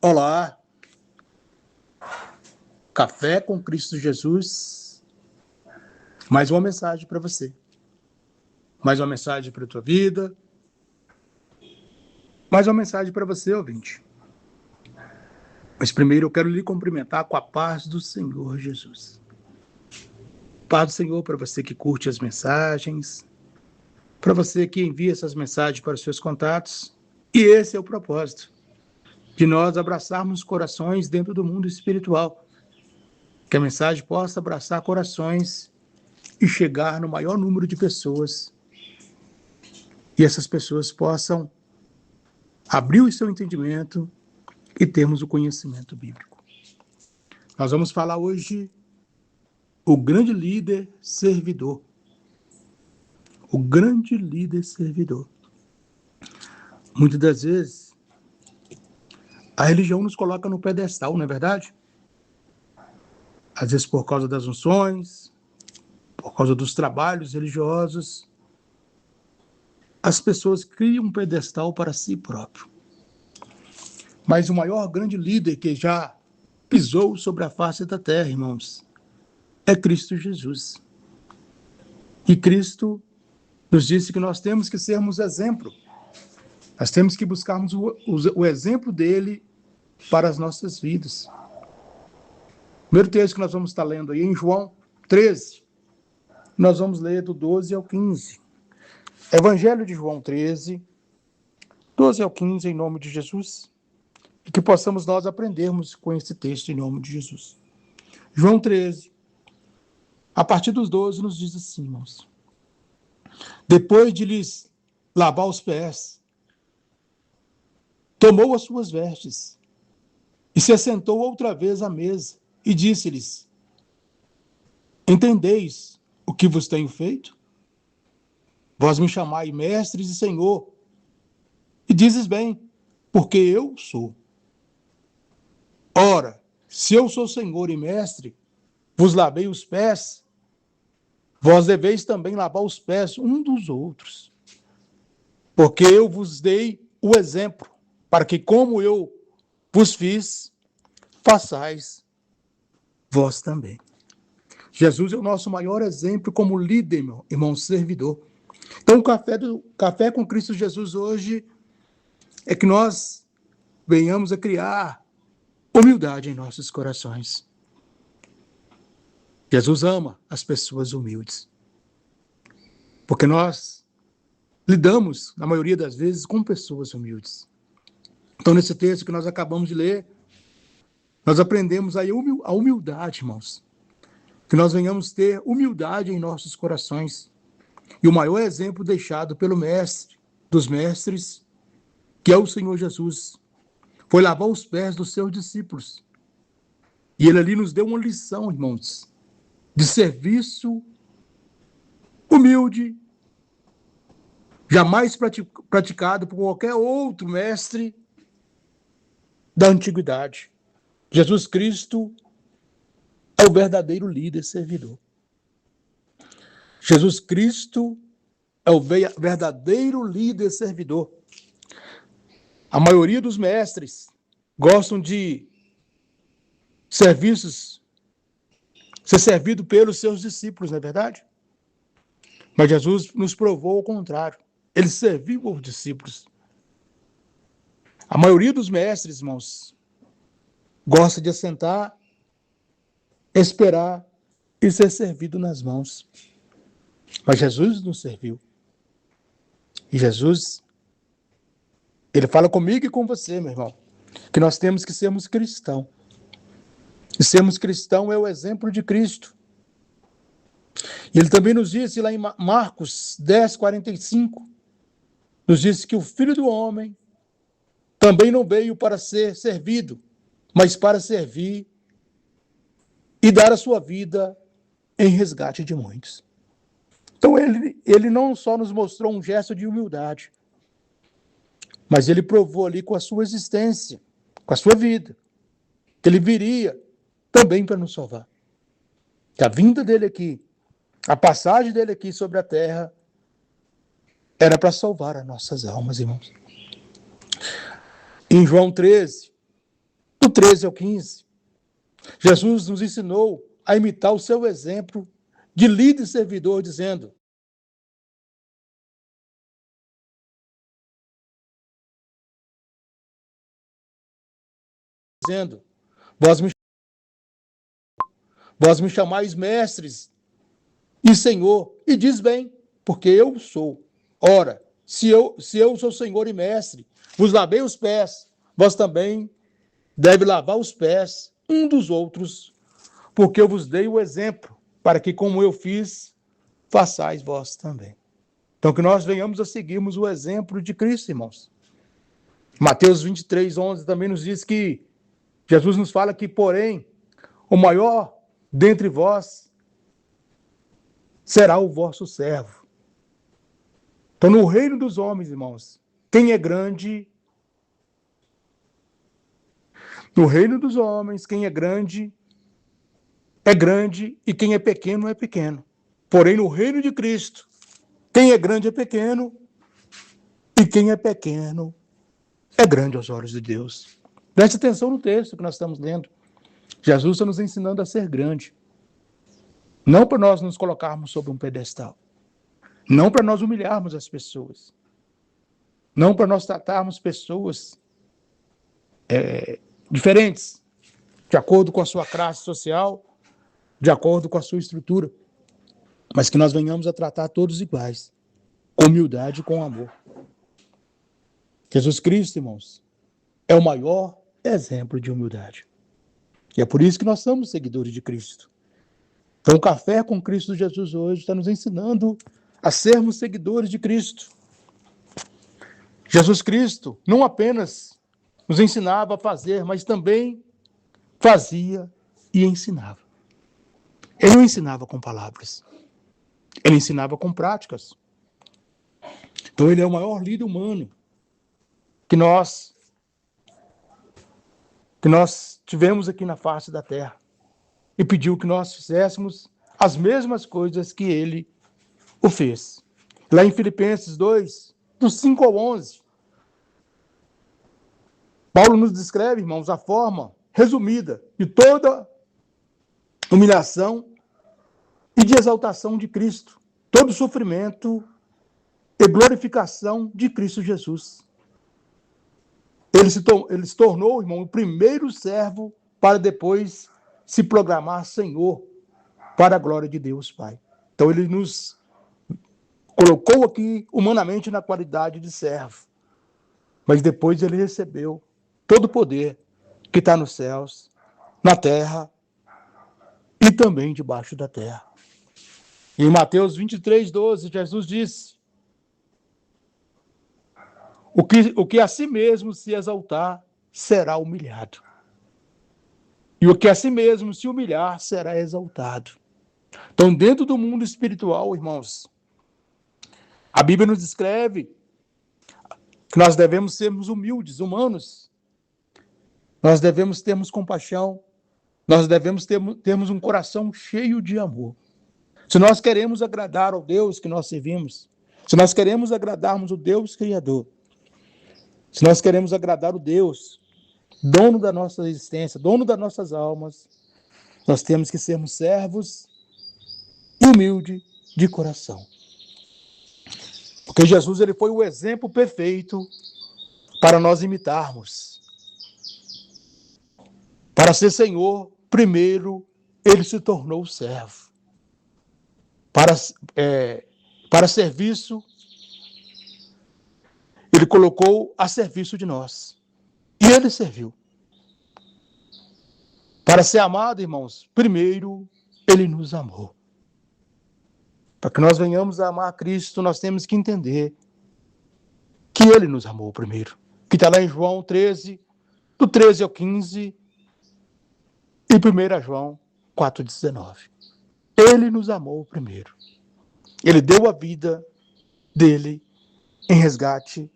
Olá, Café com Cristo Jesus, mais uma mensagem para você, mais uma mensagem para a tua vida, mais uma mensagem para você, ouvinte. Mas primeiro eu quero lhe cumprimentar com a paz do Senhor Jesus. Paz do Senhor para você que curte as mensagens, para você que envia essas mensagens para os seus contatos. E esse é o propósito, de nós abraçarmos corações dentro do mundo espiritual. Que a mensagem possa abraçar corações e chegar no maior número de pessoas. E essas pessoas possam abrir o seu entendimento e termos o conhecimento bíblico. Nós vamos falar hoje o grande líder servidor. O grande líder servidor. Muitas das vezes, a religião nos coloca no pedestal, não é verdade? Às vezes por causa das unções, por causa dos trabalhos religiosos, as pessoas criam um pedestal para si próprio. Mas o maior grande líder que já pisou sobre a face da terra, irmãos, é Cristo Jesus. E Cristo nos disse que nós temos que sermos exemplo. Nós temos que buscarmos o exemplo dele para as nossas vidas. O primeiro texto que nós vamos estar lendo aí em João 13, nós vamos ler do 12 ao 15. Evangelho de João 13, 12 ao 15, em nome de Jesus. E que possamos nós aprendermos com esse texto em nome de Jesus. João 13, a partir dos 12, nos diz assim, irmãos. Depois de lhes lavar os pés, tomou as suas vestes e se assentou outra vez à mesa e disse-lhes: Entendeis o que vos tenho feito? Vós me chamai mestres e Senhor, e dizes bem, porque eu sou. Ora, se eu sou Senhor e mestre, vos lavei os pés, vós deveis também lavar os pés um dos outros. Porque eu vos dei o exemplo, para que como eu vos fiz, façais vós também. Jesus é o nosso maior exemplo como líder, meu irmão, servidor. Então, o café com Cristo Jesus hoje é que nós venhamos a criar humildade em nossos corações. Jesus ama as pessoas humildes. Porque nós lidamos, na maioria das vezes, com pessoas humildes. Então, nesse texto que nós acabamos de ler, nós aprendemos aí a humildade, irmãos. Que nós venhamos ter humildade em nossos corações. E o maior exemplo deixado pelo mestre dos mestres, que é o Senhor Jesus, foi lavar os pés dos seus discípulos. E ele ali nos deu uma lição, irmãos, de serviço humilde, jamais praticado por qualquer outro mestre da antiguidade. Jesus Cristo é o verdadeiro líder servidor. Jesus Cristo é o verdadeiro líder servidor. A maioria dos mestres gostam de ser servido pelos seus discípulos, não é verdade? Mas Jesus nos provou o contrário. Ele serviu os discípulos. A maioria dos mestres, irmãos, gosta de assentar, esperar e ser servido nas mãos. Mas Jesus nos serviu. E Jesus, ele fala comigo e com você, meu irmão, que nós temos que sermos cristãos. E sermos cristãos é o exemplo de Cristo. E ele também nos disse lá em Marcos 10, 45, nos disse que o Filho do Homem também não veio para ser servido, mas para servir e dar a sua vida em resgate de muitos. Então ele não só nos mostrou um gesto de humildade, mas ele provou ali com a sua existência, com a sua vida, que ele viria também para nos salvar. Que a vinda dele aqui, a passagem dele aqui sobre a terra, era para salvar as nossas almas, irmãos. Em João 13, 13 ao 15, Jesus nos ensinou a imitar o seu exemplo de líder e servidor, dizendo: vós me chamais mestres e Senhor, e diz bem, porque eu sou. Ora, se eu sou Senhor e mestre, vos lavei os pés, vós também deve lavar os pés um dos outros, porque eu vos dei o exemplo, para que, como eu fiz, façais vós também. Então, que nós venhamos a seguirmos o exemplo de Cristo, irmãos. Mateus 23, 11 também nos diz que Jesus nos fala que, porém, o maior dentre vós será o vosso servo. Então, no reino dos homens, irmãos, quem é grande... No reino dos homens, quem é grande, e quem é pequeno. Porém, no reino de Cristo, quem é grande é pequeno, e quem é pequeno é grande aos olhos de Deus. Preste atenção no texto que nós estamos lendo. Jesus está nos ensinando a ser grande. Não para nós nos colocarmos sobre um pedestal. Não para nós humilharmos as pessoas. Não para nós tratarmos pessoas diferentes, de acordo com a sua classe social, de acordo com a sua estrutura, mas que nós venhamos a tratar todos iguais, com humildade e com amor. Jesus Cristo, irmãos, é o maior exemplo de humildade. E é por isso que nós somos seguidores de Cristo. Então, o Café com Cristo Jesus hoje está nos ensinando a sermos seguidores de Cristo. Jesus Cristo não apenas nos ensinava a fazer, mas também fazia e ensinava. Ele não ensinava com palavras, ele ensinava com práticas. Então, ele é o maior líder humano que nós tivemos aqui na face da terra. E pediu que nós fizéssemos as mesmas coisas que ele o fez. Lá em Filipenses 2, dos 5 ao 11, Paulo nos descreve, irmãos, a forma resumida de toda humilhação e de exaltação de Cristo, todo sofrimento e glorificação de Cristo Jesus. Ele se tornou, irmão, o primeiro servo para depois se proclamar Senhor para a glória de Deus, Pai. Então, ele nos colocou aqui humanamente na qualidade de servo, mas depois ele recebeu todo o poder que está nos céus, na terra e também debaixo da terra. E em Mateus 23, 12, Jesus disse: o que a si mesmo se exaltar será humilhado. E o que a si mesmo se humilhar será exaltado. Então, dentro do mundo espiritual, irmãos, a Bíblia nos descreve que nós devemos sermos humildes, humanos. Nós devemos termos compaixão. Nós devemos termos um coração cheio de amor. Se nós queremos agradar ao Deus que nós servimos, se nós queremos agradarmos o Deus Criador, se nós queremos agradar o Deus, dono da nossa existência, dono das nossas almas, nós temos que sermos servos e humildes de coração. Porque Jesus, ele foi o exemplo perfeito para nós imitarmos. Para ser Senhor, primeiro, ele se tornou servo. Para serviço, ele colocou a serviço de nós. E ele serviu. Para ser amado, irmãos, primeiro, ele nos amou. Para que nós venhamos a amar Cristo, nós temos que entender que ele nos amou primeiro. Que está lá em João 13, do 13 ao 15, e 1 João 4,19. Ele nos amou primeiro. Ele deu a vida dele em resgate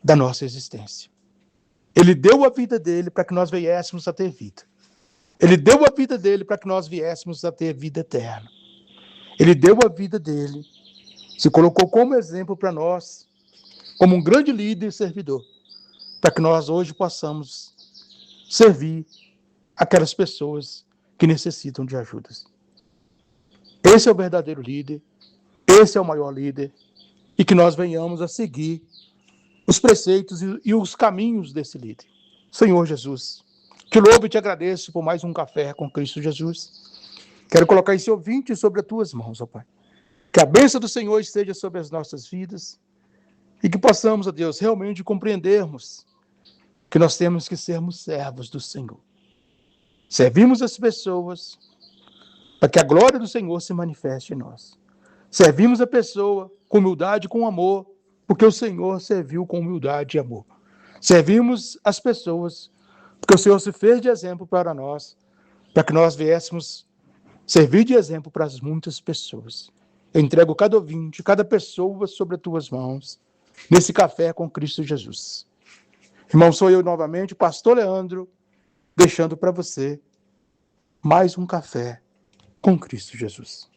da nossa existência. Ele deu a vida dele para que nós viéssemos a ter vida. Ele deu a vida dele para que nós viéssemos a ter vida eterna. Ele deu a vida dele, se colocou como exemplo para nós, como um grande líder e servidor, para que nós hoje possamos servir aquelas pessoas que necessitam de ajudas. Esse é o verdadeiro líder, esse é o maior líder, e que nós venhamos a seguir os preceitos e os caminhos desse líder. Senhor Jesus, te louvo e te agradeço por mais um café com Cristo Jesus. Quero colocar esse ouvinte sobre as tuas mãos, ó Pai. Que a bênção do Senhor esteja sobre as nossas vidas e que possamos, ó Deus, realmente compreendermos que nós temos que sermos servos do Senhor. Servimos as pessoas para que a glória do Senhor se manifeste em nós. Servimos a pessoa com humildade e com amor, porque o Senhor serviu com humildade e amor. Servimos as pessoas porque o Senhor se fez de exemplo para nós, para que nós viéssemos servir de exemplo para as muitas pessoas. Eu entrego cada ouvinte, cada pessoa sobre as tuas mãos, nesse café com Cristo Jesus. Irmão, sou eu novamente, o pastor Leandro, deixando para você mais um café com Cristo Jesus.